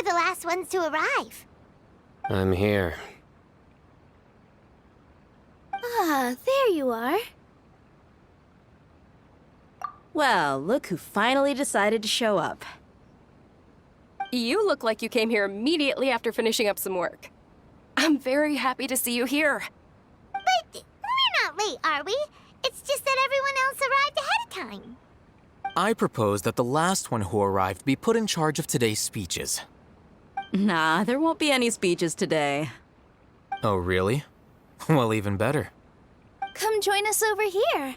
were the last ones to arrive. I'm here. Ah, there you are. Well, look who finally decided to show up. You look like you came here immediately after finishing up some work. I'm very happy to see you here. But we're not late, are we? It's just that everyone else arrived ahead of time. I propose that the last one who arrived be put in charge of today's speeches. Nah, there won't be any speeches today. Oh, really? Well, even better. Come join us over here.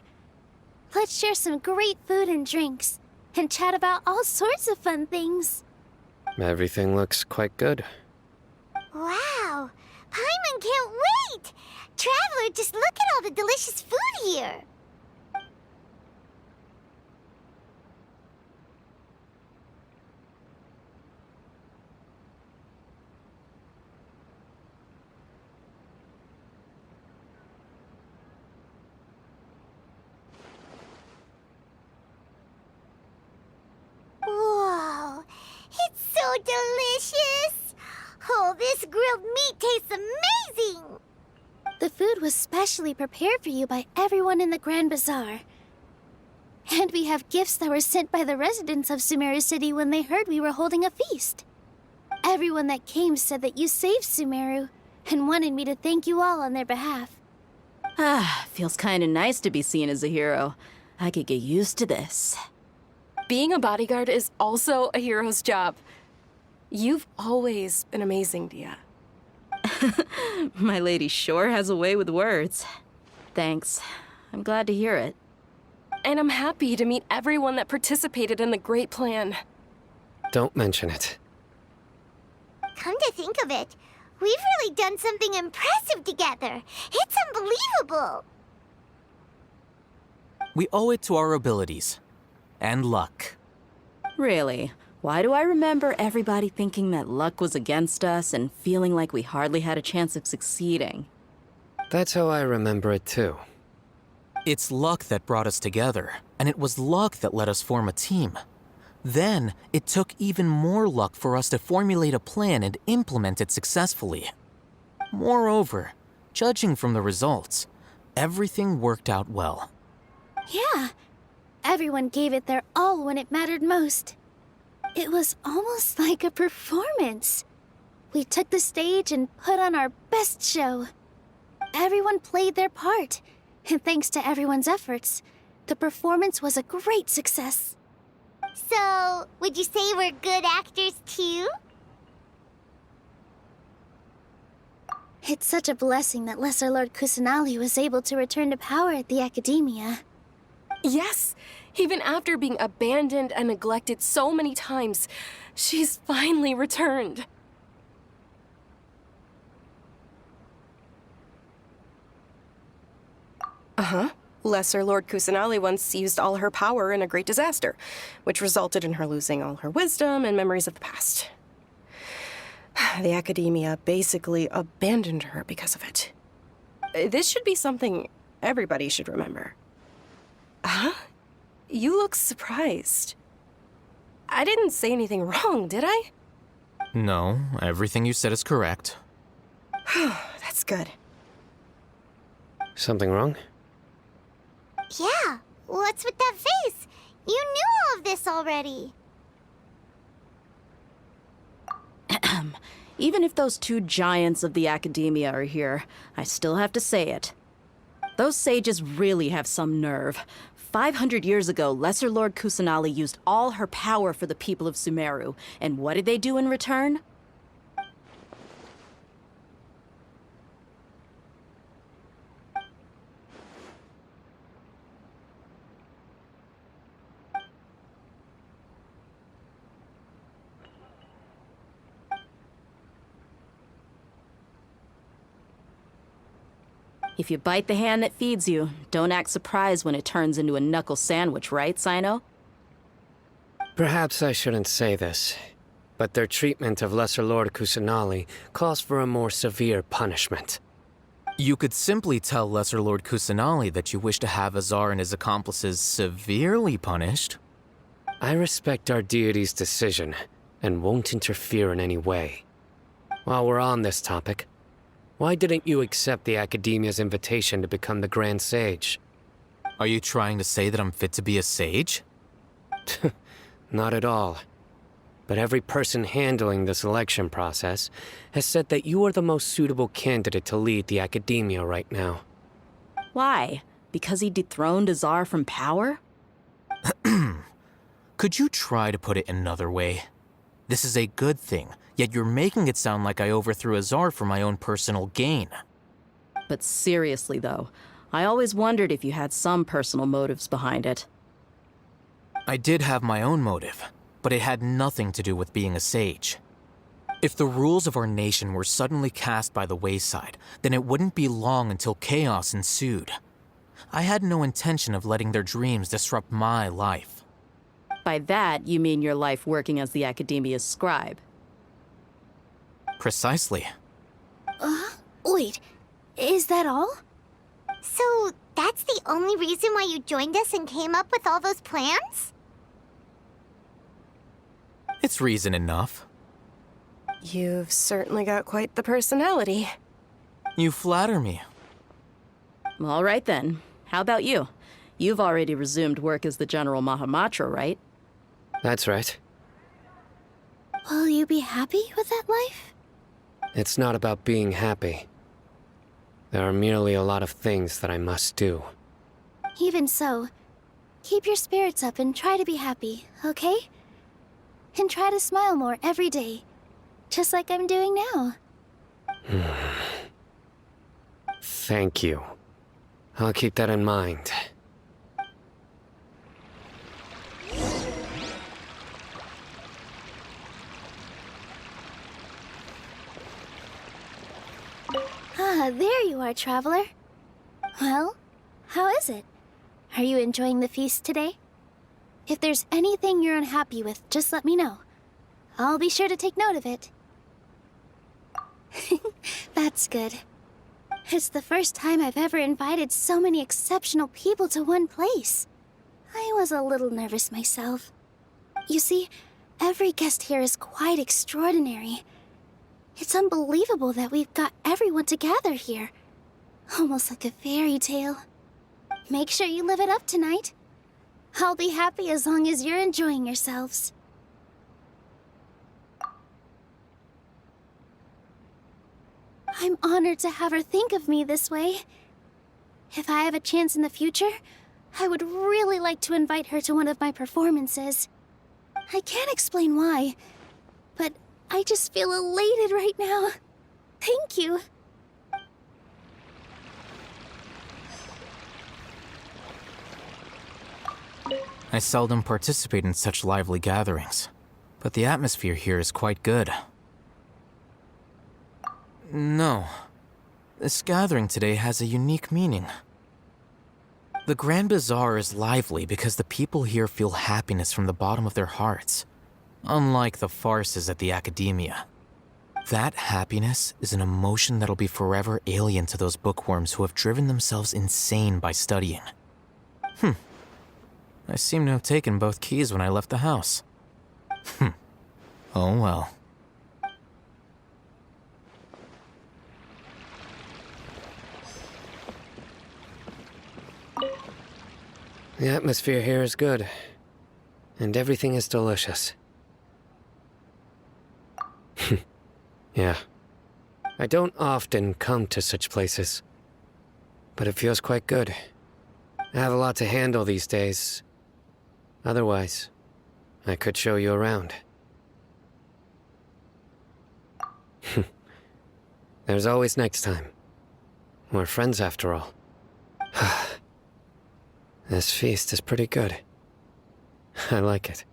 Let's share some great food and drinks, and chat about all sorts of fun things. Everything looks quite good. Wow! Paimon can't wait! Traveler, just look at all the delicious food here! Whoa! It's so delicious! Oh, this grilled meat tastes amazing! The food was specially prepared for you by everyone in the Grand Bazaar. And we have gifts that were sent by the residents of Sumeru City when they heard we were holding a feast. Everyone that came said that you saved Sumeru and wanted me to thank you all on their behalf. Ah, feels kinda nice to be seen as a hero. I could get used to this. Being a bodyguard is also a hero's job. You've always been amazing, Dia. My lady sure has a way with words. Thanks. I'm glad to hear it. And I'm happy to meet everyone that participated in the great plan. Don't mention it. Come to think of it, we've really done something impressive together. It's unbelievable! We owe it to our abilities. And luck. Really? Why do I remember everybody thinking that luck was against us and feeling like we hardly had a chance of succeeding? That's how I remember it too. It's luck that brought us together, and it was luck that let us form a team. Then, it took even more luck for us to formulate a plan and implement it successfully. Moreover, judging from the results, everything worked out well. Yeah, everyone gave it their all when it mattered most. It was almost like a performance. We took the stage and put on our best show. Everyone played their part, and thanks to everyone's efforts, the performance was a great success. So, would you say we're good actors too? It's such a blessing that Lesser Lord Kusanali was able to return to power at the Academia. Yes, even after being abandoned and neglected so many times, she's finally returned. Uh-huh. Lesser Lord Kusanali once used all her power in a great disaster, which resulted in her losing all her wisdom and memories of the past. The Academia basically abandoned her because of it. This should be something everybody should remember. Huh? You look surprised. I didn't say anything wrong, did I? No, everything you said is correct. That's good. Something wrong? Yeah, what's with that face? You knew all of this already. Even if those two giants of the Academia are here, I still have to say it. Those sages really have some nerve. 500 years ago, Lesser Lord Kusanali used all her power for the people of Sumeru, and what did they do in return? If you bite the hand that feeds you, don't act surprised when it turns into a knuckle sandwich, right, Sino? Perhaps I shouldn't say this, but their treatment of Lesser Lord Kusanali calls for a more severe punishment. You could simply tell Lesser Lord Kusanali that you wish to have Azar and his accomplices severely punished. I respect our deity's decision, and won't interfere in any way. While we're on this topic, why didn't you accept the Academia's invitation to become the Grand Sage? Are you trying to say that I'm fit to be a sage? Not at all. But every person handling the selection process has said that you are the most suitable candidate to lead the Academia right now. Why? Because he dethroned Azar from power? Could you try to put it another way? This is a good thing, yet you're making it sound like I overthrew Azar for my own personal gain. But seriously, though, I always wondered if you had some personal motives behind it. I did have my own motive, but it had nothing to do with being a sage. If the rules of our nation were suddenly cast by the wayside, then it wouldn't be long until chaos ensued. I had no intention of letting their dreams disrupt my life. By that, you mean your life working as the Academia's scribe. Precisely. Wait, is that all? So that's the only reason why you joined us and came up with all those plans? It's reason enough. You've certainly got quite the personality. You flatter me. All right then. How about you? You've already resumed work as the General Mahamatra, right? That's right. Will you be happy with that life? It's not about being happy. There are merely a lot of things that I must do. Even so, keep your spirits up and try to be happy, okay? And try to smile more every day, just like I'm doing now. Thank you. I'll keep that in mind. Ah, there you are, traveler. Well, how is it? Are you enjoying the feast today? If there's anything you're unhappy with, just let me know. I'll be sure to take note of it. That's good. It's the first time I've ever invited so many exceptional people to one place. I was a little nervous myself. You see, every guest here is quite extraordinary. It's unbelievable that we've got everyone together here. Almost like a fairy tale. Make sure you live it up tonight. I'll be happy as long as you're enjoying yourselves. I'm honored to have her think of me this way. If I have a chance in the future, I would really like to invite her to one of my performances. I can't explain why, but I just feel elated right now. Thank you. I seldom participate in such lively gatherings, but the atmosphere here is quite good. No. This gathering today has a unique meaning. The Grand Bazaar is lively because the people here feel happiness from the bottom of their hearts, unlike the farces at the Academia. That happiness is an emotion that'll be forever alien to those bookworms who have driven themselves insane by studying. I seem to have taken both keys when I left the house. Oh well. The atmosphere here is good, and everything is delicious. Yeah. I don't often come to such places, but it feels quite good. I have a lot to handle these days. Otherwise, I could show you around. There's always next time. We're friends after all. This feast is pretty good. I like it.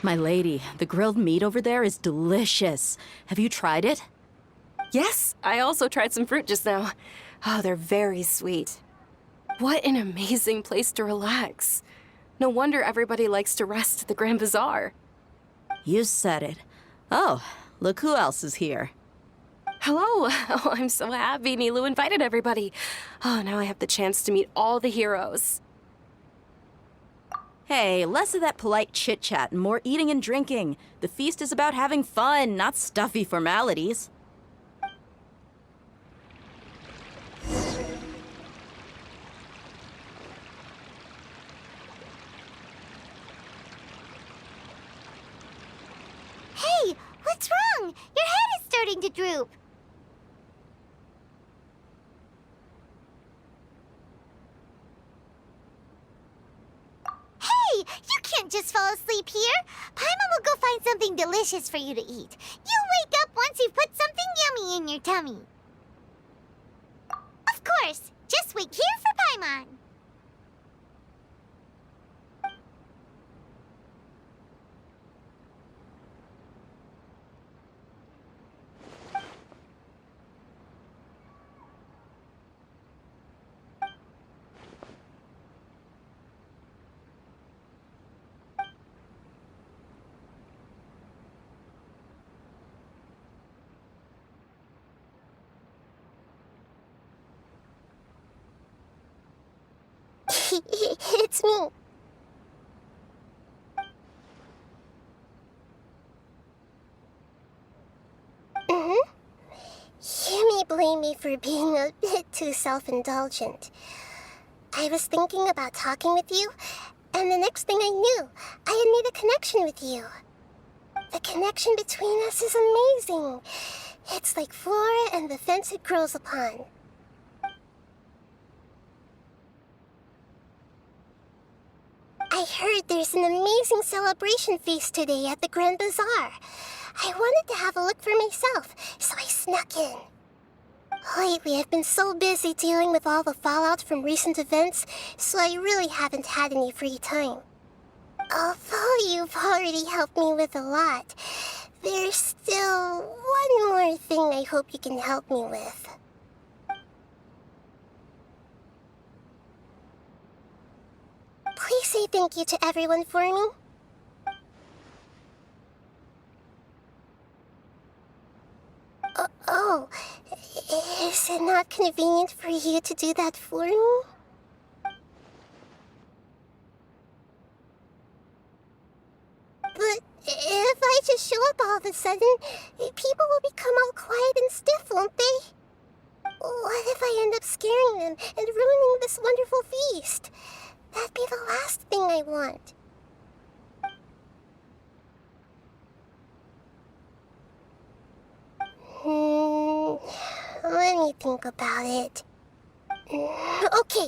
My lady, the grilled meat over there is delicious. Have you tried it? Yes, I also tried some fruit just now. Oh, they're very sweet. What an amazing place to relax. No wonder everybody likes to rest at the Grand Bazaar. You said it. Oh, look who else is here. Hello. Oh, I'm so happy Nilu invited everybody. Oh, now I have the chance to meet all the heroes. Hey, less of that polite chit-chat and more eating and drinking. The feast is about having fun, not stuffy formalities. Hey, what's wrong? Your head is starting to droop. Hey, you can't just fall asleep here. Paimon will go find something delicious for you to eat. You'll wake up once you've put something yummy in your tummy. Of course, just wait here for Paimon. It's me. You may blame me for being a bit too self-indulgent. I was thinking about talking with you, and the next thing I knew, I had made a connection with you. The connection between us is amazing. It's like flora and the fence it grows upon. I heard there's an amazing celebration feast today at the Grand Bazaar. I wanted to have a look for myself, so I snuck in. Lately, I've been so busy dealing with all the fallout from recent events, so I really haven't had any free time. Although you've already helped me with a lot, there's still one more thing I hope you can help me with. Please say thank you to everyone for me. Oh, is it not convenient for you to do that for me? But if I just show up all of a sudden, people will become all quiet and stiff, won't they? What if I end up scaring them and ruining this wonderful feast? That'd be the last thing I want. Let me think about it. Okay.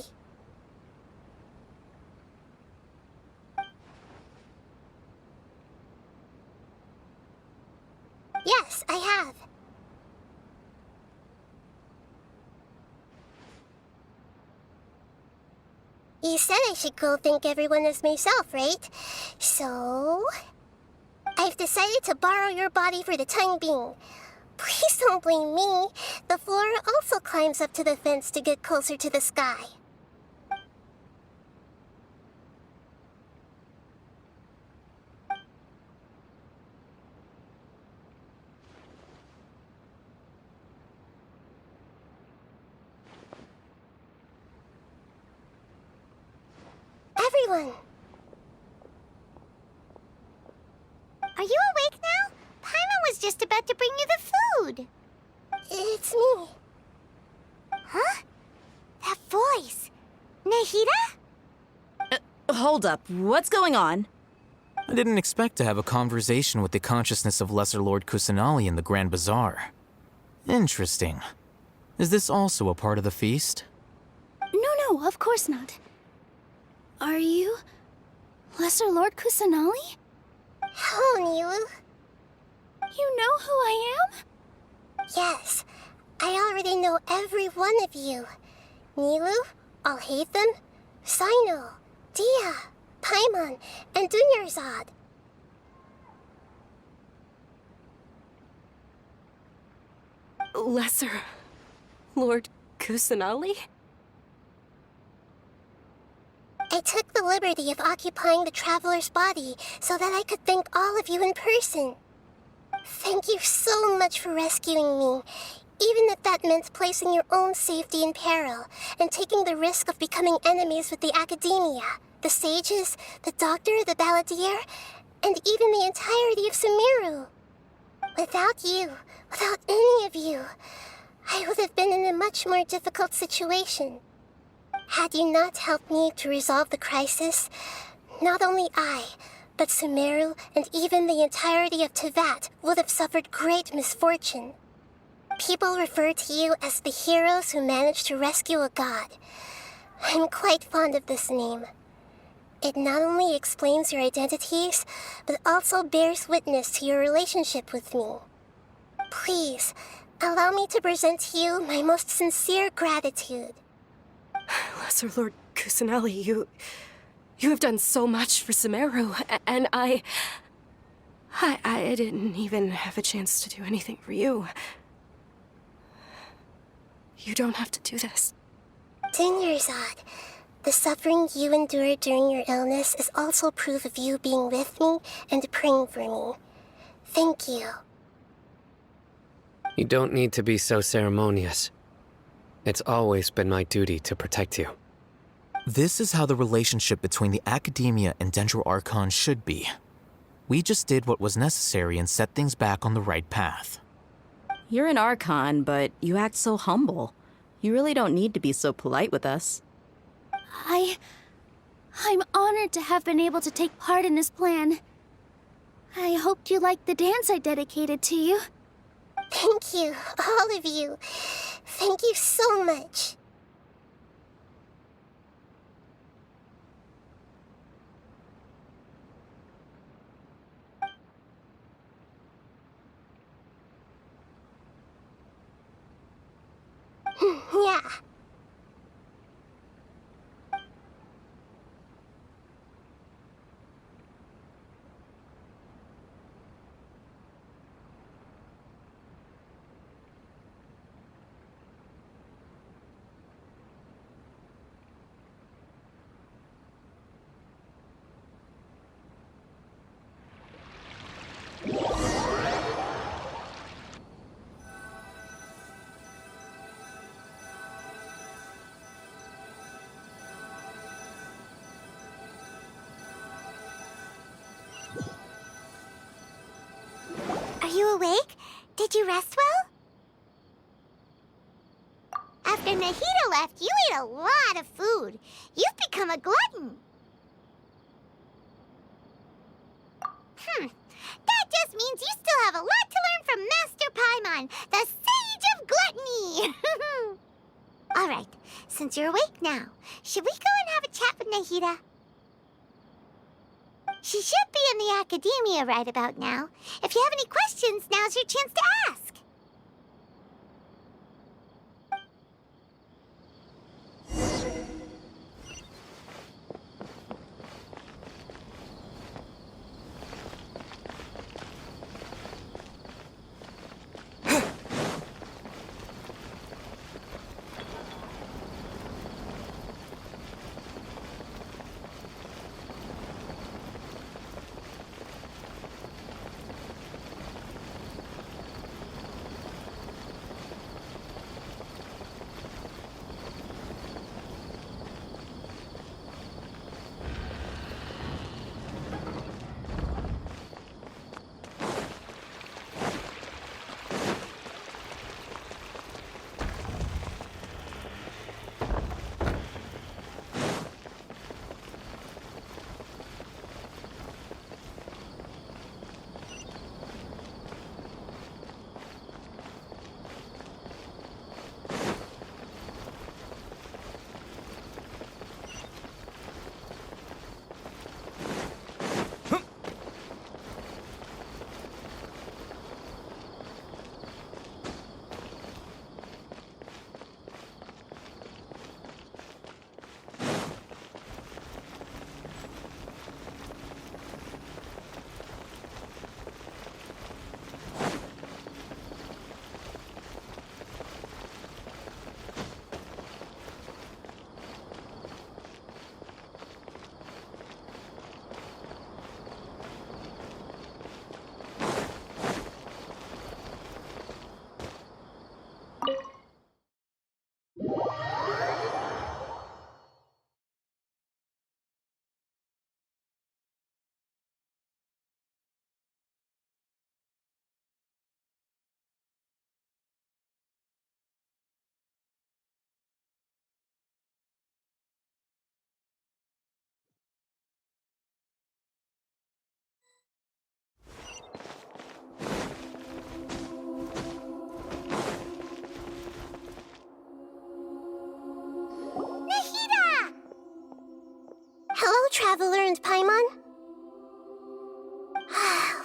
Yes, I have. You said I should go thank everyone as myself, right? So, I've decided to borrow your body for the time being. Please don't blame me. The flora also climbs up to the fence to get closer to the sky. Everyone! Are you awake now? Paimon was just about to bring you the food. It's me. Huh? That voice. Nahida? Hold up, what's going on? I didn't expect to have a conversation with the consciousness of Lesser Lord Kusanali in the Grand Bazaar. Interesting. Is this also a part of the feast? No, of course not. Are you Lesser Lord Kusanali? Hello, Nilu. You know who I am? Yes, I already know every one of you. Nilu, Alhaitham, Sino, Dia, Paimon, and Dunyarzad. Lesser Lord Kusanali? I took the liberty of occupying the traveler's body so that I could thank all of you in person. Thank you so much for rescuing me. even if that meant placing your own safety in peril and taking the risk of becoming enemies with the Academia, the sages, the doctor, the balladeer, and even the entirety of Sumeru. Without you, without any of you, I would have been in a much more difficult situation. Had you not helped me to resolve the crisis, not only I, but Sumeru and even the entirety of Tevat would have suffered great misfortune. People refer to you as the heroes who managed to rescue a god. I'm quite fond of this name. It not only explains your identities, but also bears witness to your relationship with me. Please, allow me to present to you my most sincere gratitude. Lesser Lord Kusanali, you have done so much for Sumeru, and I didn't even have a chance to do anything for you. You don't have to do this. Dinyarzad, the suffering you endured during your illness is also proof of you being with me and praying for me. Thank you. You don't need to be so ceremonious. It's always been my duty to protect you. This is how the relationship between the Academia and Dendro Archon should be. We just did what was necessary and set things back on the right path. You're an Archon, but you act so humble. You really don't need to be so polite with us. I'm honored to have been able to take part in this plan. I hoped you liked the dance I dedicated to you. Thank you, all of you. Thank you so much. Yeah. Are you awake? Did you rest well? After Nahida left, you ate a lot of food. You've become a glutton. That just means you still have a lot to learn from Master Paimon, the Sage of Gluttony. All right, since you're awake now, should we go and have a chat with Nahida? She should be in the Academia right about now. If you have any questions, now's your chance to ask. and Paimon?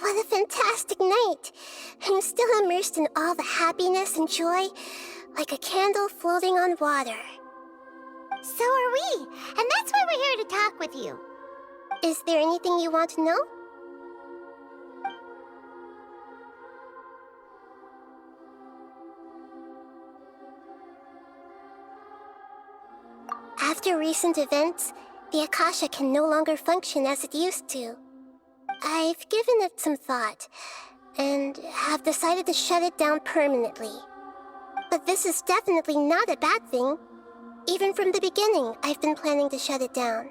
What a fantastic night! I'm still immersed in all the happiness and joy, like a candle floating on water. So are we, and that's why we're here to talk with you. Is there anything you want to know? After recent events, the Akasha can no longer function as it used to. I've given it some thought, and have decided to shut it down permanently. But this is definitely not a bad thing. Even from the beginning, I've been planning to shut it down.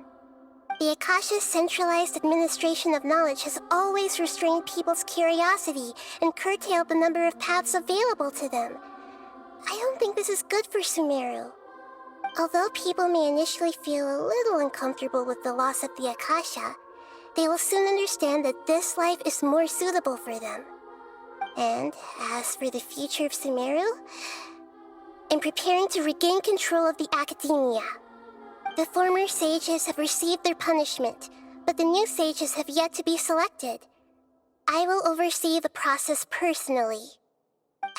The Akasha's centralized administration of knowledge has always restrained people's curiosity and curtailed the number of paths available to them. I don't think this is good for Sumeru. Although people may initially feel a little uncomfortable with the loss of the Akasha, they will soon understand that this life is more suitable for them. And as for the future of Sumeru, I'm preparing to regain control of the academia. The former sages have received their punishment, but the new sages have yet to be selected. I will oversee the process personally.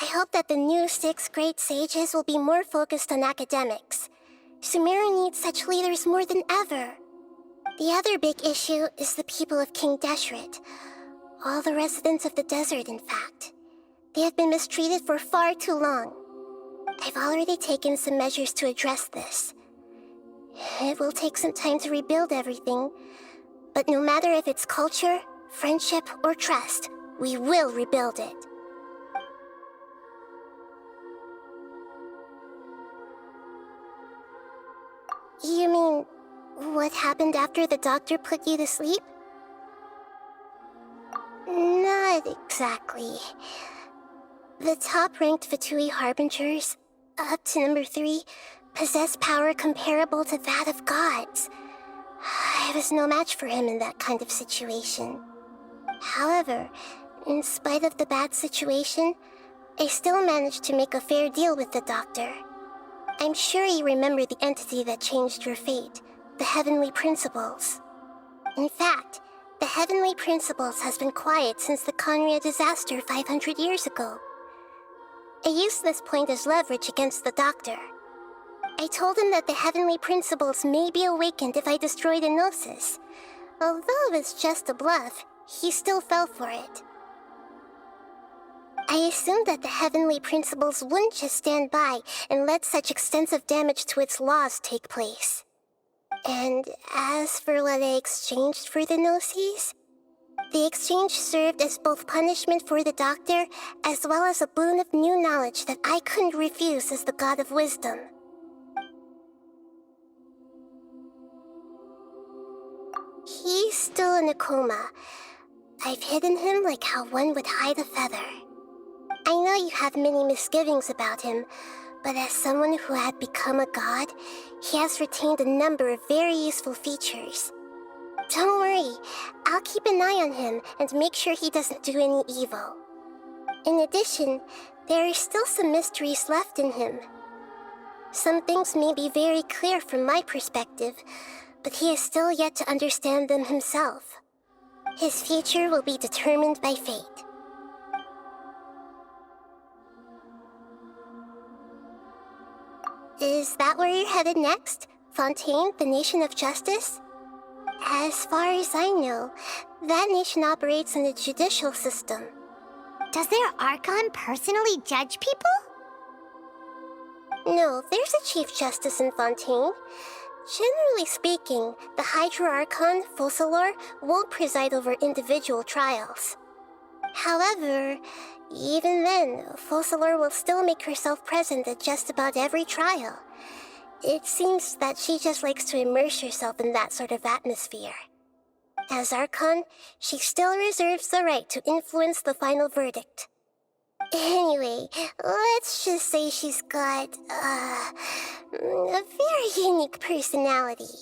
I hope that the new 6 great sages will be more focused on academics. Sumeru needs such leaders more than ever. The other big issue is the people of King Deshret. All the residents of the desert, in fact. They have been mistreated for far too long. I've already taken some measures to address this. It will take some time to rebuild everything, but no matter if it's culture, friendship, or trust, we will rebuild it. You mean, what happened after the doctor put you to sleep? Not exactly. The top-ranked Fatui Harbingers, up to number 3, possess power comparable to that of gods. I was no match for him in that kind of situation. However, in spite of the bad situation, I still managed to make a fair deal with the doctor. I'm sure you remember the entity that changed your fate, the Heavenly Principles. In fact, the Heavenly Principles has been quiet since the Conria disaster 500 years ago. I used this point as leverage against the doctor. I told him that the Heavenly Principles may be awakened if I destroy the Gnosis. Although it was just a bluff, he still fell for it. I assumed that the Heavenly Principles wouldn't just stand by and let such extensive damage to its laws take place. And as for what I exchanged for the Gnosis, the exchange served as both punishment for the doctor as well as a boon of new knowledge that I couldn't refuse as the God of Wisdom. He's still in a coma. I've hidden him like how one would hide a feather. I know you have many misgivings about him, but as someone who had become a god, he has retained a number of very useful features. Don't worry, I'll keep an eye on him and make sure he doesn't do any evil. In addition, there are still some mysteries left in him. Some things may be very clear from my perspective, but he is still yet to understand them himself. His future will be determined by fate. Is that where you're headed next? Fontaine, the Nation of Justice? As far as I know, that nation operates in the judicial system. Does their Archon personally judge people? No, there's a Chief Justice in Fontaine. Generally speaking, the Hydra Archon, Focalor, won't preside over individual trials. However, even then, Focalor will still make herself present at just about every trial. It seems that she just likes to immerse herself in that sort of atmosphere. As Archon, she still reserves the right to influence the final verdict. Anyway, let's just say she's got, a very unique personality.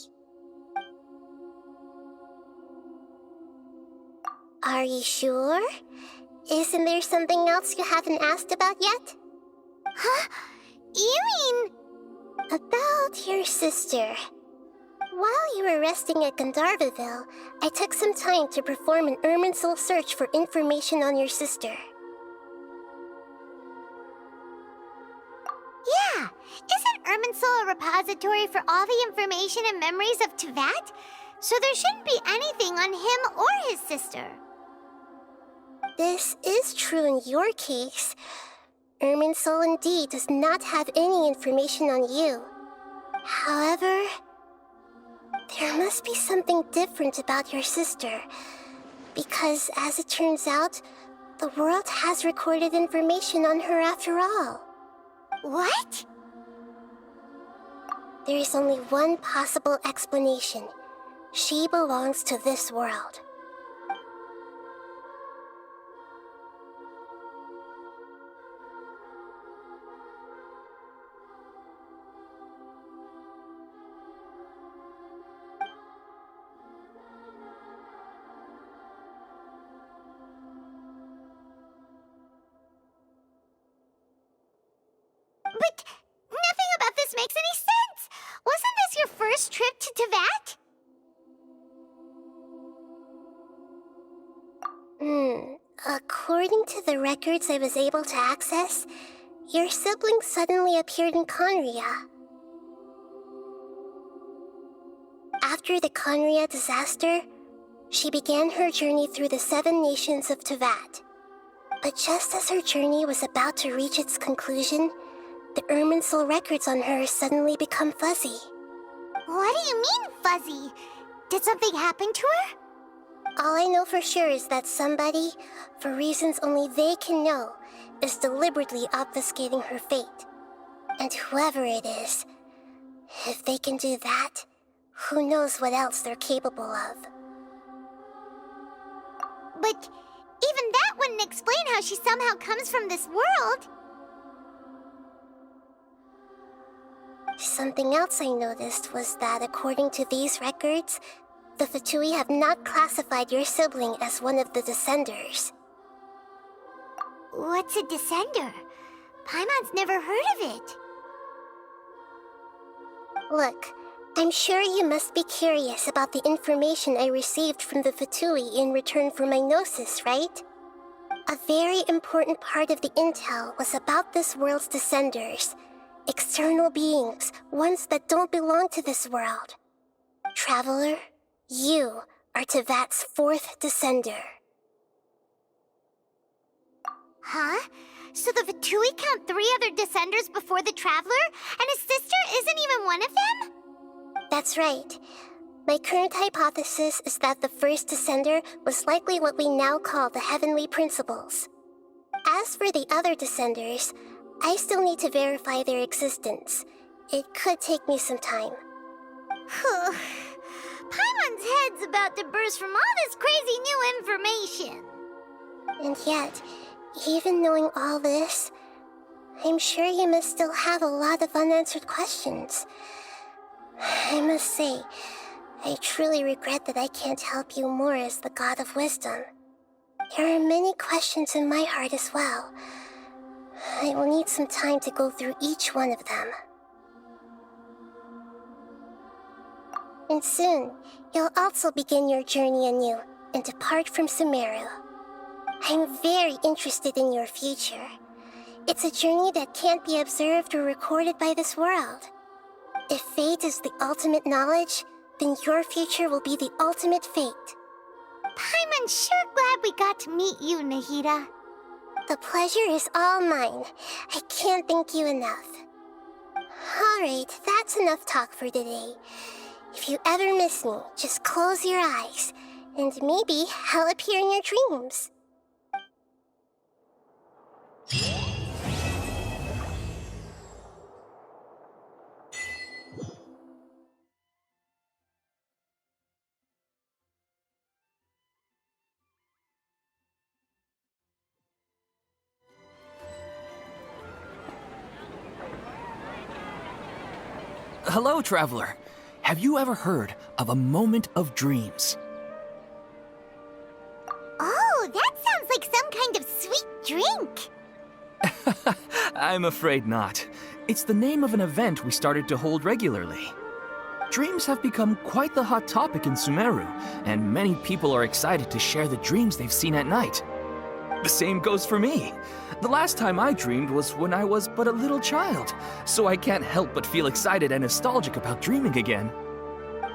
Are you sure? Isn't there something else you haven't asked about yet? Huh? You mean... About your sister. While you were resting at Gandharvaville, I took some time to perform an Irminsul search for information on your sister. Yeah, isn't Irminsul a repository for all the information and memories of Tevat? So there shouldn't be anything on him or his sister. This is true in your case. Irminsul indeed does not have any information on you. However, there must be something different about your sister. Because, as it turns out, the world has recorded information on her after all. What? There is only one possible explanation. She belongs to this world. But nothing about this makes any sense! Wasn't this your first trip to Tevat? According to the records I was able to access, your sibling suddenly appeared in Conria. After the Conria disaster, she began her journey through the 7 nations of Tevat. But just as her journey was about to reach its conclusion, the Irminsul records on her suddenly become fuzzy. What do you mean, fuzzy? Did something happen to her? All I know for sure is that somebody, for reasons only they can know, is deliberately obfuscating her fate. And whoever it is, if they can do that, who knows what else they're capable of. But even that wouldn't explain how she somehow comes from this world. Something else I noticed was that according to these records, the Fatui have not classified your sibling as one of the Descenders. What's a descender? Paimon's never heard of it. Look, I'm sure you must be curious about the information I received from the Fatui in return for my gnosis, right? A very important part of the intel was about this world's Descenders. External beings, ones that don't belong to this world. Traveler, you are Tevat's 4th Descender. Huh? So the Fatui count 3 other Descenders before the Traveler, and his sister isn't even one of them? That's right. My current hypothesis is that the first Descender was likely what we now call the Heavenly Principles. As for the other Descenders, I still need to verify their existence. It could take me some time. Paimon's head's about to burst from all this crazy new information. And yet, even knowing all this, I'm sure you must still have a lot of unanswered questions. I must say, I truly regret that I can't help you more as the God of Wisdom. There are many questions in my heart as well. I will need some time to go through each one of them. And soon, you'll also begin your journey anew and depart from Sumeru. I'm very interested in your future. It's a journey that can't be observed or recorded by this world. If fate is the ultimate knowledge, then your future will be the ultimate fate. Paimon's sure glad we got to meet you, Nahida. The pleasure is all mine. I can't thank you enough. Alright, that's enough talk for today. If you ever miss me, just close your eyes, and maybe I'll appear in your dreams. Hello, traveler. Have you ever heard of a moment of dreams? Oh, that sounds like some kind of sweet drink. I'm afraid not. It's the name of an event we started to hold regularly. Dreams have become quite the hot topic in Sumeru, and many people are excited to share the dreams they've seen at night. The same goes for me. The last time I dreamed was when I was but a little child, so I can't help but feel excited and nostalgic about dreaming again.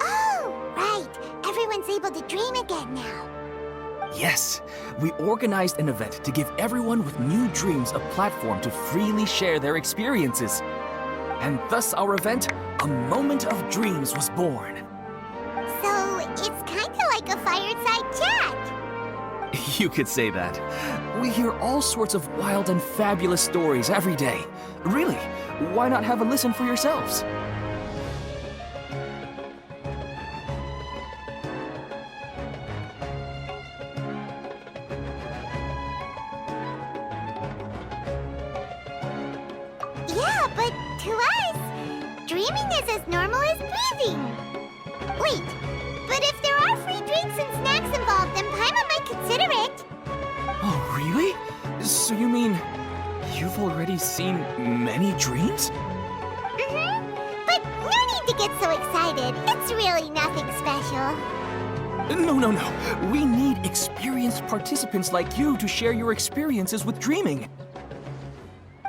Oh, right. Everyone's able to dream again now. Yes, we organized an event to give everyone with new dreams a platform to freely share their experiences. And thus our event, A Moment of Dreams, was born. So it's kind of like a fireside chat. You could say that. We hear all sorts of wild and fabulous stories every day. Really, why not have a listen for yourselves? Yeah, but to us, dreaming is as normal as breathing. Wait, but if there are free drinks and snacks involved, then Paimon might consider it. Oh, really? So you mean you've already seen many dreams? But no need to get so excited. It's really nothing special. No. We need experienced participants like you to share your experiences with dreaming.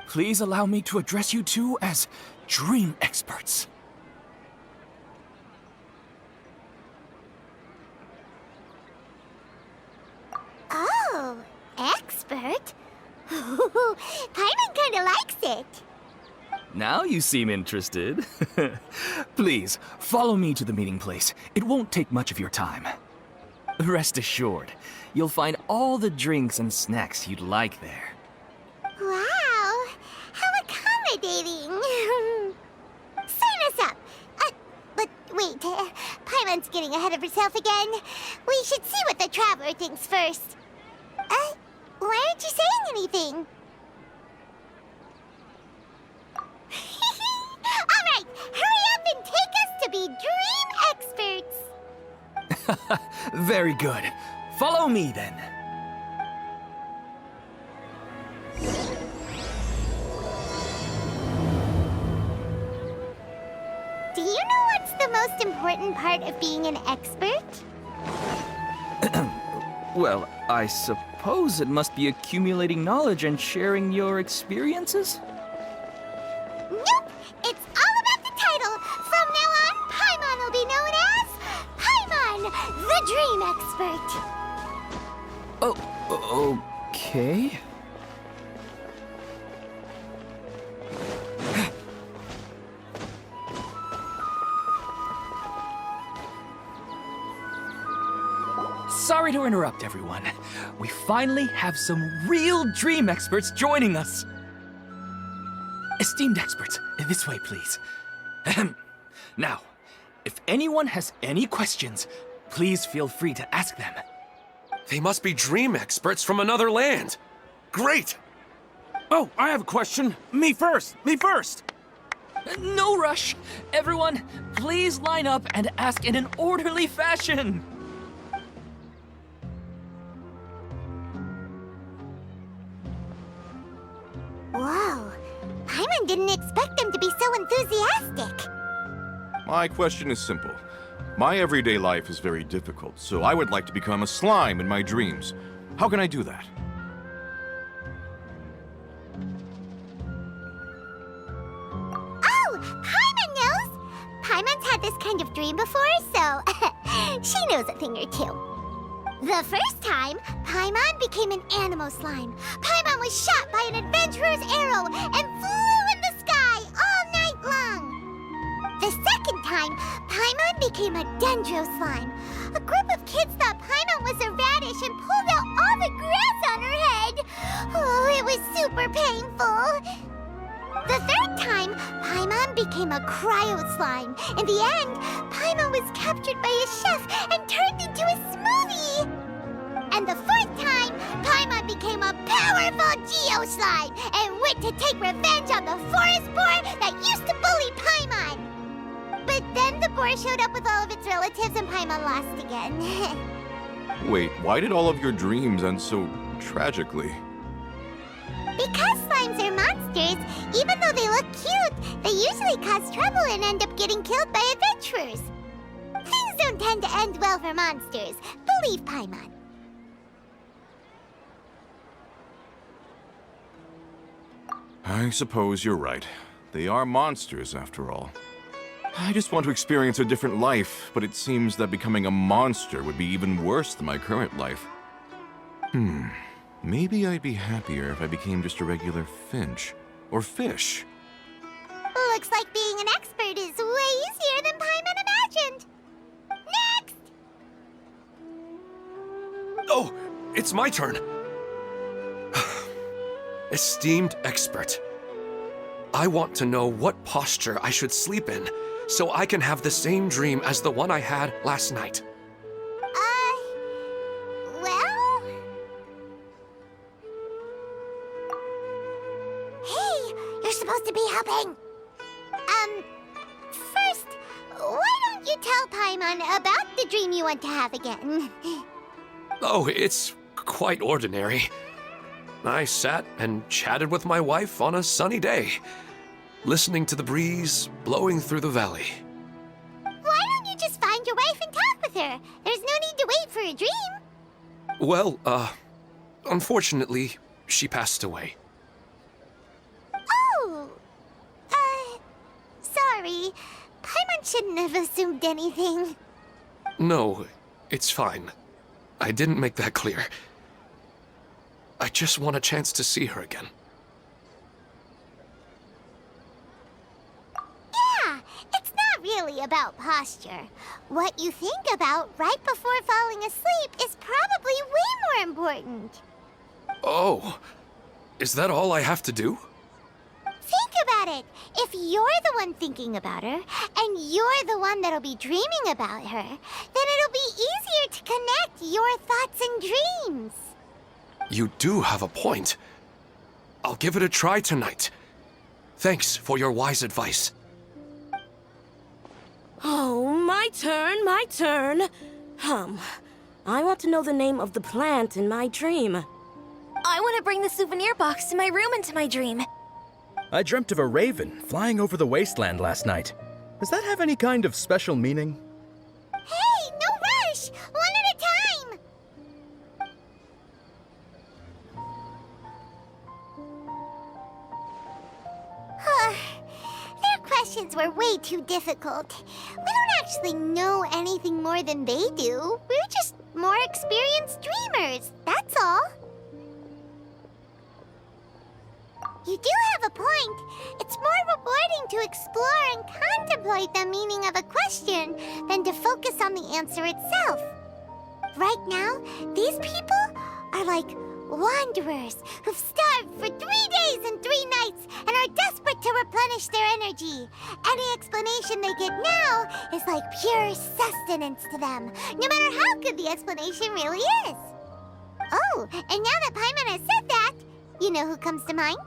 Please allow me to address you two as dream experts. Oh, expert? Paimon kinda likes it. Now you seem interested. Please, follow me to the meeting place. It won't take much of your time. Rest assured, you'll find all the drinks and snacks you'd like there. Wow, how accommodating. Sign us up. But wait, Paimon's getting ahead of herself again. We should see what the traveler thinks first. Why aren't you saying anything? All right, hurry up and take us to be dream experts. Very good. Follow me then. Do you know what's the most important part of being an expert? Well, I suppose it must be accumulating knowledge and sharing your experiences? Nope! It's all about the title! From now on, Paimon will be known as Paimon, the Dream Expert! Oh, okay. Sorry to interrupt, everyone. We finally have some real dream experts joining us. Esteemed experts, this way, please. Ahem. Now, if anyone has any questions, please feel free to ask them. They must be dream experts from another land. Great! Oh, I have a question. Me first! Me first! No rush. Everyone, please line up and ask in an orderly fashion. Whoa, Paimon didn't expect them to be so enthusiastic. My question is simple. My everyday life is very difficult, so I would like to become a slime in my dreams. How can I do that? Oh, Paimon knows! Paimon's had this kind of dream before, so she knows a thing or two. The first time, Paimon became an animal slime. Paimon was shot by an adventurer's arrow and flew in the sky all night long. The second time, Paimon became a dendro slime. A group of kids thought Paimon was a radish and pulled out all the grass on her head. Oh, it was super painful. The third time, Paimon became a cryo slime. In the end, Paimon was captured by a chef and turned into a smoothie. And the fourth time, Paimon became a powerful geo slime and went to take revenge on the forest boar that used to bully Paimon. But then the boar showed up with all of its relatives and Paimon lost again. Wait, why did all of your dreams end so tragically? Because slimes are monsters, even Even though they look cute, they usually cause trouble and end up getting killed by adventurers. Things don't tend to end well for monsters. Believe Paimon. I suppose you're right. They are monsters, after all. I just want to experience a different life, but it seems that becoming a monster would be even worse than my current life. Maybe I'd be happier if I became just a regular finch. Or fish. Looks like being an expert is way easier than Paimon imagined. Next! Oh, it's my turn. Esteemed expert, I want to know what posture I should sleep in so I can have the same dream as the one I had last night. Well? Hey, you're supposed to be helping. First, why don't you tell Paimon about the dream you want to have again? Oh, it's quite ordinary. I sat and chatted with my wife on a sunny day, listening to the breeze blowing through the valley. Why don't you just find your wife and talk with her? There's no need to wait for a dream. Well, unfortunately, she passed away. Oh, sorry. Paimon shouldn't have assumed anything. No, it's fine. I didn't make that clear. I just want a chance to see her again. Yeah, it's not really about posture. What you think about right before falling asleep is probably way more important. Oh, is that all I have to do? Think about it. If you're the one thinking about her, and you're the one that'll be dreaming about her, then it'll be easier to connect your thoughts and dreams. You do have a point. I'll give it a try tonight. Thanks for your wise advice. Oh, my turn, my turn. I want to know the name of the plant in my dream. I want to bring the souvenir box to my room into my dream. I dreamt of a raven flying over the wasteland last night. Does that have any kind of special meaning? Hey, no rush! One at a time! Their questions were way too difficult. We don't actually know anything more than they do. We're just more experienced dreamers, that's all. You do have a point. It's more rewarding to explore and contemplate the meaning of a question than to focus on the answer itself. Right now, these people are like wanderers who've starved for 3 days and 3 nights and are desperate to replenish their energy. Any explanation they get now is like pure sustenance to them, no matter how good the explanation really is. Oh, and now that Paimon has said that, you know who comes to mind?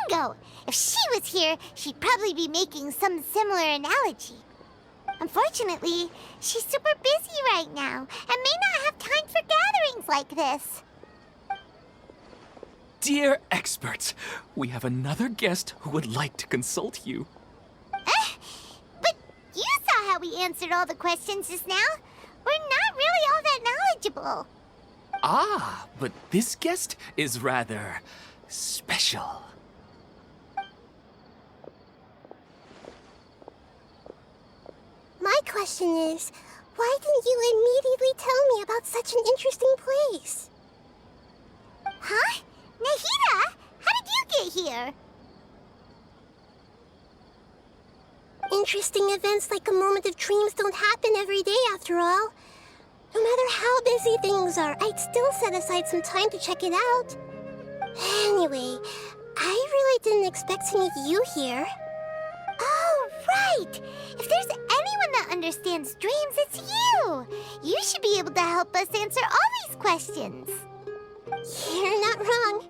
Bingo! If she was here, she'd probably be making some similar analogy. Unfortunately, she's super busy right now and may not have time for gatherings like this. Dear experts, we have another guest who would like to consult you. But you saw how we answered all the questions just now. We're not really all that knowledgeable. Ah, but this guest is rather special. My question is, why didn't you immediately tell me about such an interesting place? Huh? Nahida, how did you get here? Interesting events like a moment of dreams don't happen every day after all. No matter how busy things are, I'd still set aside some time to check it out. Anyway, I really didn't expect to meet you here. Oh, right! If there's anyone that understands dreams, it's you! You should be able to help us answer all these questions. You're not wrong.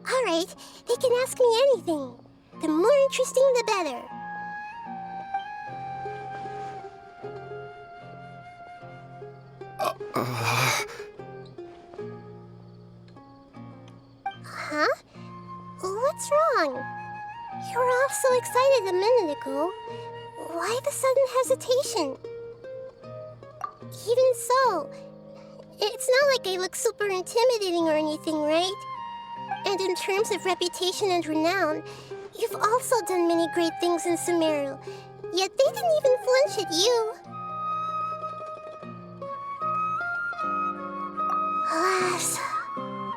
All right, they can ask me anything. The more interesting, the better. Huh? What's wrong? You were all so excited a minute ago. Why the sudden hesitation? Even so, it's not like I look super intimidating or anything, right? And in terms of reputation and renown, you've also done many great things in Sumeru, yet they didn't even flinch at you. Alas,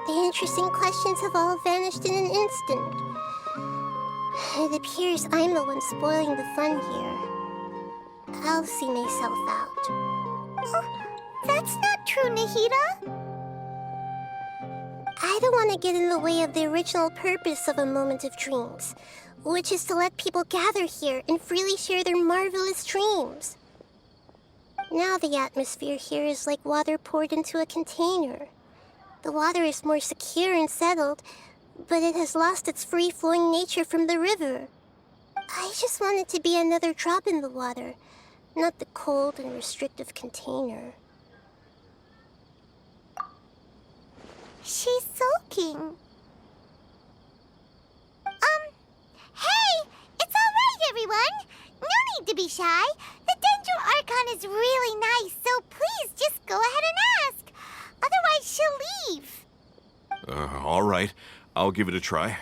the interesting questions have all vanished in an instant. It appears I'm the one spoiling the fun here. I'll see myself out. Oh, that's not true, Nahida. I don't want to get in the way of the original purpose of a moment of dreams, which is to let people gather here and freely share their marvelous dreams. Now the atmosphere here is like water poured into a container. The water is more secure and settled, but it has lost its free-flowing nature from the river. I just want it to be another drop in the water, not the cold and restrictive container. She's sulking. Hey! It's all right, everyone! No need to be shy. The Dendro Archon is really nice, so please just go ahead and ask. Otherwise, she'll leave. All right. I'll give it a try.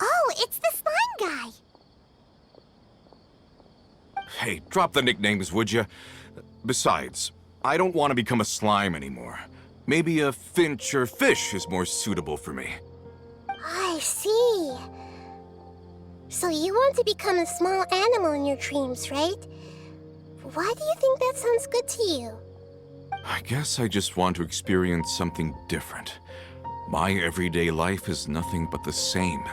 Oh, it's the slime guy. Hey, drop the nicknames, would you? Besides, I don't want to become a slime anymore. Maybe a finch or fish is more suitable for me. I see. So you want to become a small animal in your dreams, right? Why do you think that sounds good to you? I guess I just want to experience something different. My everyday life is nothing but the same.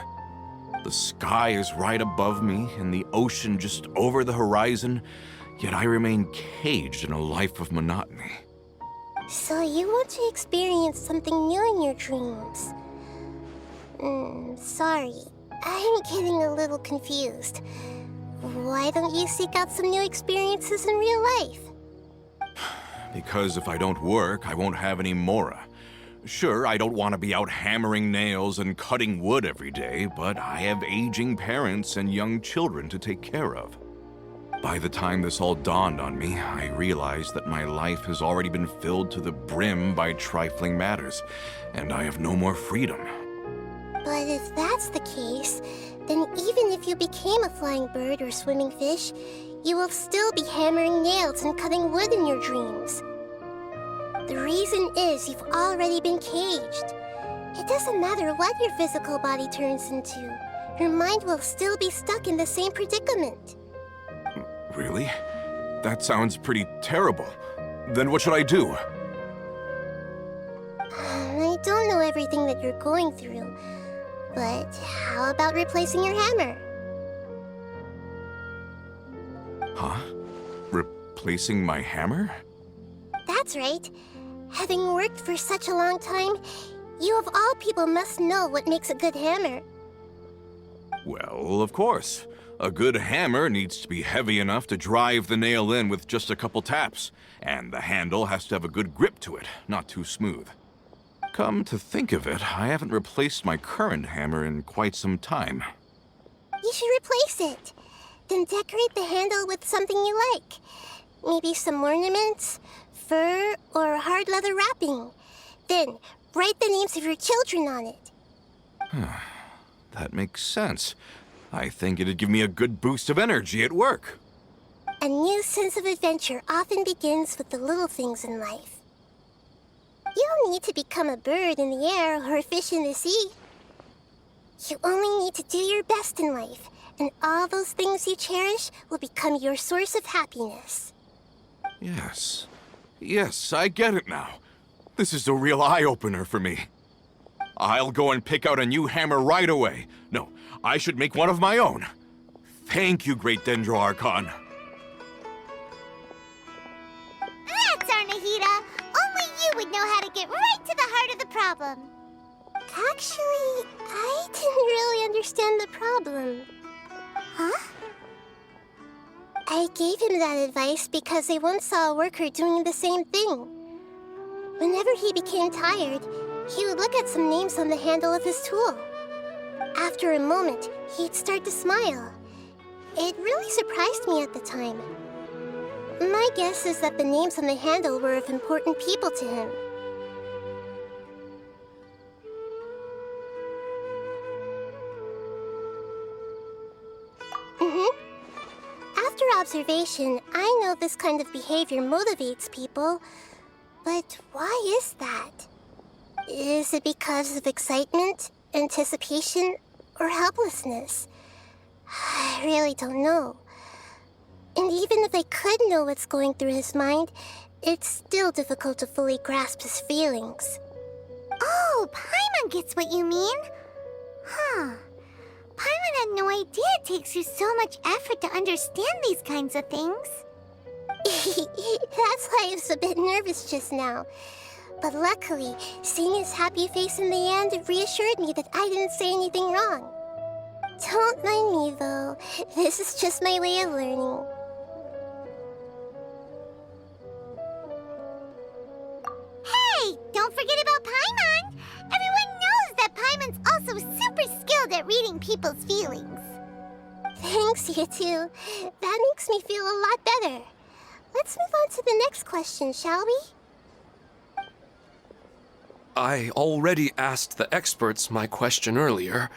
The sky is right above me and the ocean just over the horizon, yet I remain caged in a life of monotony. So you want to experience something new in your dreams? Sorry. I'm getting a little confused. Why don't you seek out some new experiences in real life? Because if I don't work, I won't have any Mora. Sure, I don't want to be out hammering nails and cutting wood every day, but I have aging parents and young children to take care of. By the time this all dawned on me, I realized that my life has already been filled to the brim by trifling matters, and I have no more freedom. But if that's the case, then even if you became a flying bird or swimming fish, you will still be hammering nails and cutting wood in your dreams. The reason is you've already been caged. It doesn't matter what your physical body turns into. Your mind will still be stuck in the same predicament. Really? That sounds pretty terrible. Then what should I do? I don't know everything that you're going through, but how about replacing your hammer? Huh? Replacing my hammer? That's right. Having worked for such a long time, you of all people must know what makes a good hammer. Well, of course. A good hammer needs to be heavy enough to drive the nail in with just a couple taps, and the handle has to have a good grip to it, not too smooth. Come to think of it, I haven't replaced my current hammer in quite some time. You should replace it. Then decorate the handle with something you like. Maybe some ornaments, fur, or hard leather wrapping. Then write the names of your children on it. That makes sense. I think it'd give me a good boost of energy at work. A new sense of adventure often begins with the little things in life. You don't need to become a bird in the air or a fish in the sea. You only need to do your best in life, and all those things you cherish will become your source of happiness. Yes. Yes, I get it now. This is a real eye-opener for me. I'll go and pick out a new hammer right away. No, I should make one of my own. Thank you, Great Dendro Archon. That's our Nahida. Only you would know how to get right to the heart of the problem. Actually, I didn't really understand the problem. Huh? I gave him that advice because I once saw a worker doing the same thing. Whenever he became tired, He would look at some names on the handle of his tool. After a moment, he'd start to smile. It really surprised me at the time. My guess is that the names on the handle were of important people to him. After observation, I know this kind of behavior motivates people. But why is that? Is it because of excitement, anticipation, or helplessness? I really don't know. And even if I could know what's going through his mind, it's still difficult to fully grasp his feelings. Oh, Paimon gets what you mean. Huh. Paimon had no idea it takes you so much effort to understand these kinds of things. That's why I was a bit nervous just now. But luckily, seeing his happy face in the end reassured me that I didn't say anything wrong. Don't mind me, though. This is just my way of learning. Hey, don't forget about Paimon! Everyone knows that Paimon's also super skilled at reading people's feelings. Thanks, you two. That makes me feel a lot better. Let's move on to the next question, shall we? I already asked the experts my question earlier,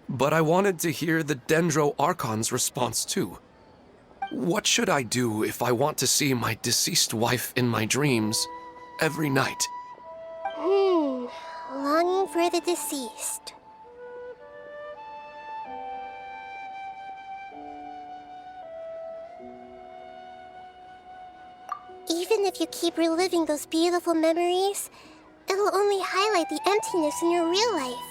but I wanted to hear the Dendro Archon's response too. What should I do if I want to see my deceased wife in my dreams every night? Longing for the deceased. Even if you keep reliving those beautiful memories, it'll only highlight the emptiness in your real life.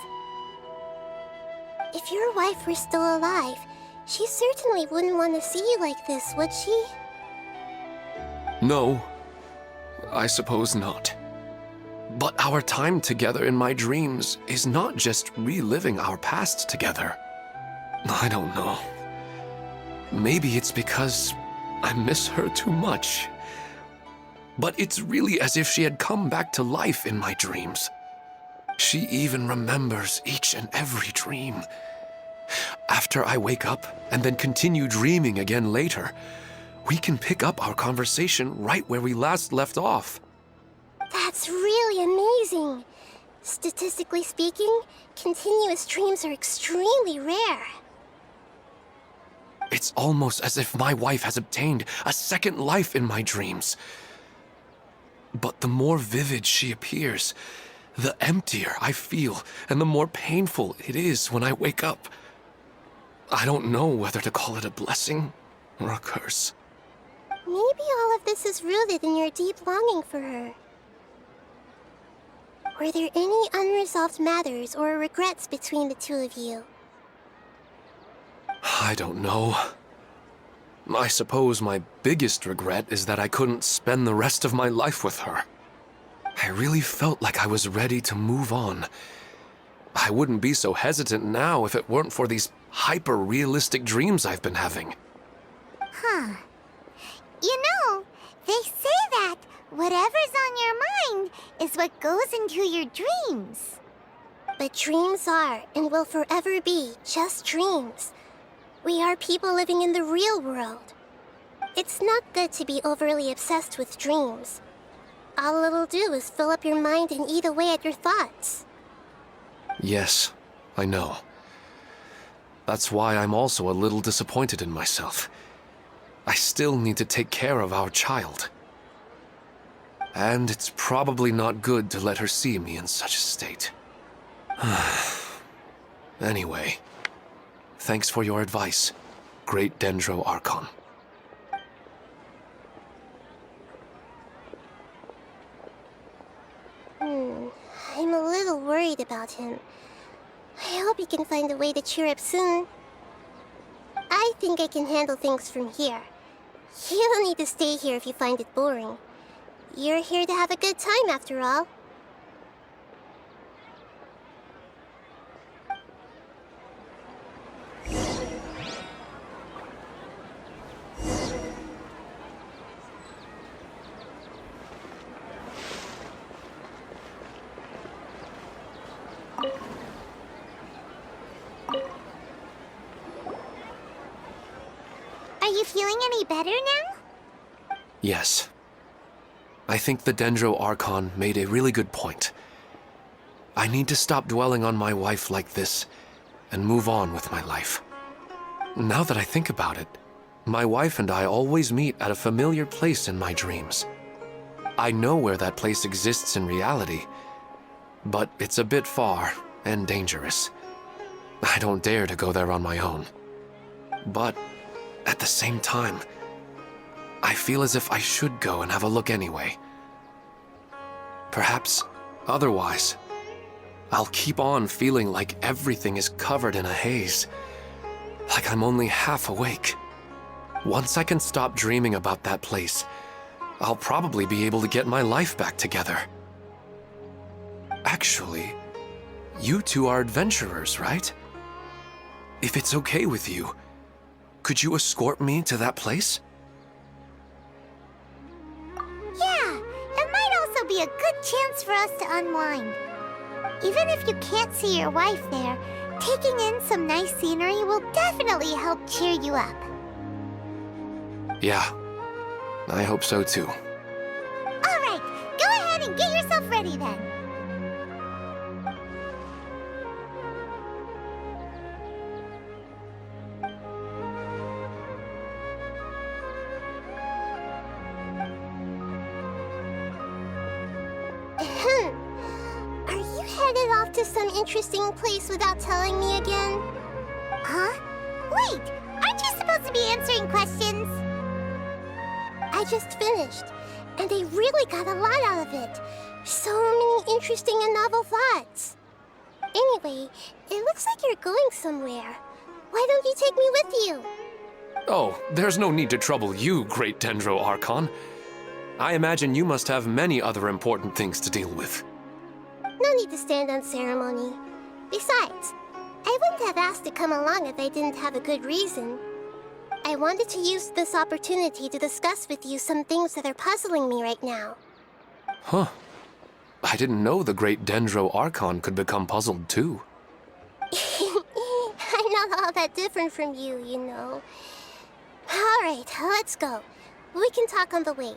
If your wife were still alive, she certainly wouldn't want to see you like this, would she? No, I suppose not. But our time together in my dreams is not just reliving our past together. I don't know. Maybe it's because I miss her too much. But it's really as if she had come back to life in my dreams. She even remembers each and every dream. After I wake up and then continue dreaming again later, we can pick up our conversation right where we last left off. That's really amazing. Statistically speaking, continuous dreams are extremely rare. It's almost as if my wife has obtained a second life in my dreams. But the more vivid she appears, the emptier I feel, and the more painful it is when I wake up. I don't know whether to call it a blessing or a curse. Maybe all of this is rooted in your deep longing for her. Were there any unresolved matters or regrets between the two of you? I don't know. I suppose my biggest regret is that I couldn't spend the rest of my life with her. I really felt like I was ready to move on. I wouldn't be so hesitant now if it weren't for these hyper-realistic dreams I've been having. Huh. You know, they say that whatever's on your mind is what goes into your dreams. But dreams are and will forever be just dreams. We are people living in the real world. It's not good to be overly obsessed with dreams. All it'll do is fill up your mind and eat away at your thoughts. Yes, I know. That's why I'm also a little disappointed in myself. I still need to take care of our child. And it's probably not good to let her see me in such a state. Anyway, thanks for your advice, Great Dendro Archon. I'm a little worried about him. I hope he can find a way to cheer up soon. I think I can handle things from here. You don't need to stay here if you find it boring. You're here to have a good time, after all. feeling any better now? Yes. I think the Dendro Archon made a really good point. I need to stop dwelling on my wife like this and move on with my life. Now that I think about it, my wife and I always meet at a familiar place in my dreams. I know where that place exists in reality, but it's a bit far and dangerous. I don't dare to go there on my own. But at the same time, I feel as if I should go and have a look anyway. Perhaps, otherwise, I'll keep on feeling like everything is covered in a haze, like I'm only half awake. Once I can stop dreaming about that place, I'll probably be able to get my life back together. Actually, you two are adventurers, right? If it's okay with you, could you escort me to that place? Yeah, it might also be a good chance for us to unwind. Even if you can't see your wife there, taking in some nice scenery will definitely help cheer you up. Yeah, I hope so too. All right, go ahead and get yourself ready then. Are you headed off to some interesting place without telling me again? Huh? Wait, aren't you supposed to be answering questions? I just finished, and I really got a lot out of it. So many interesting and novel thoughts. Anyway, it looks like you're going somewhere. Why don't you take me with you? Oh, there's no need to trouble you, great Dendro Archon. I imagine you must have many other important things to deal with. No need to stand on ceremony. Besides, I wouldn't have asked to come along if I didn't have a good reason. I wanted to use this opportunity to discuss with you some things that are puzzling me right now. Huh. I didn't know the great Dendro Archon could become puzzled too. I'm not all that different from you, you know. All right, let's go. We can talk on the way.